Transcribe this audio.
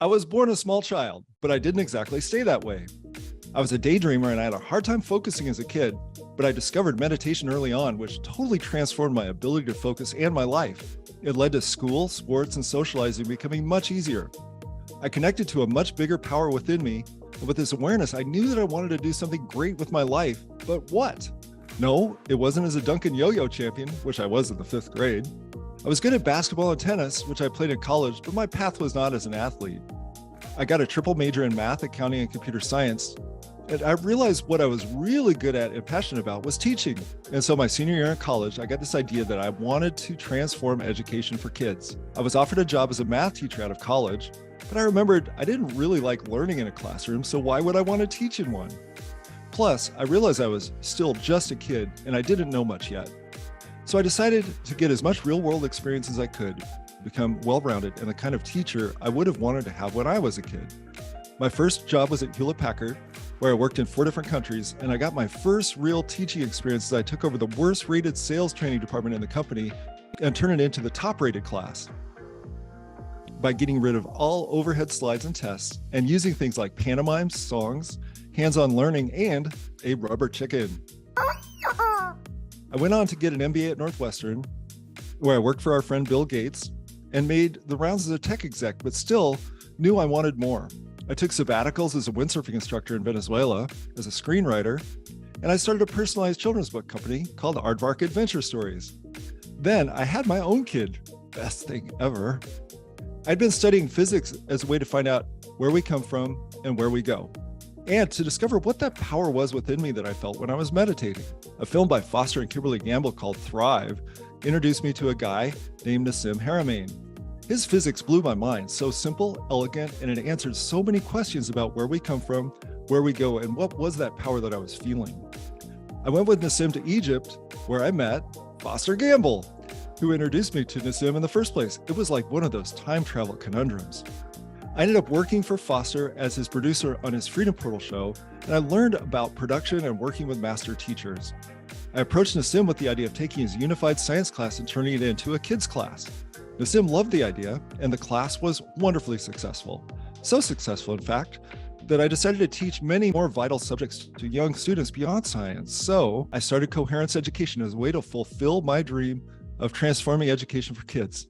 I was born a small child, but I didn't exactly stay that way. I was a daydreamer and I had a hard time focusing as a kid, but I discovered meditation early on, which totally transformed my ability to focus and my life. It led to school, sports, and socializing becoming much easier. I connected to a much bigger power within me, and with this awareness, I knew that I wanted to do something great with my life, but what? No, it wasn't as a Duncan yo-yo champion, which I was in the 5th grade. I was good at basketball and tennis, which I played in college, but my path was not as an athlete. I got a triple major in math, accounting, and computer science, and I realized what I was really good at and passionate about was teaching. And so my senior year in college, I got this idea that I wanted to transform education for kids. I was offered a job as a math teacher out of college, but I remembered I didn't really like learning in a classroom, so why would I want to teach in one? Plus, I realized I was still just a kid and I didn't know much yet. So I decided to get as much real-world experience as I could, become well-rounded and the kind of teacher I would have wanted to have when I was a kid. My first job was at Hewlett-Packard, where I worked in 4 different countries, and I got my first real teaching experience as I took over the worst-rated sales training department in the company and turned it into the top-rated class by getting rid of all overhead slides and tests and using things like pantomimes, songs, hands-on learning, and a rubber chicken. I went on to get an MBA at Northwestern, where I worked for our friend Bill Gates and made the rounds as a tech exec, but still knew I wanted more. I took sabbaticals as a windsurfing instructor in Venezuela, as a screenwriter, and I started a personalized children's book company called Aardvark Adventure Stories. Then I had my own kid. Best thing ever. I'd been studying physics as a way to find out where we come from and where we go, and to discover what that power was within me that I felt when I was meditating. A film by Foster and Kimberly Gamble called Thrive introduced me to a guy named Nassim Haramein. His physics blew my mind, so simple, elegant, and it answered so many questions about where we come from, where we go, and what was that power that I was feeling. I went with Nassim to Egypt, where I met Foster Gamble, who introduced me to Nassim in the first place. It was like one of those time travel conundrums. I ended up working for Foster as his producer on his Freedom Portal show, and I learned about production and working with master teachers. I approached Nassim with the idea of taking his unified science class and turning it into a kids class. Nassim loved the idea, and the class was wonderfully successful. So successful, in fact, that I decided to teach many more vital subjects to young students beyond science. So I started Coherence Education as a way to fulfill my dream of transforming education for kids.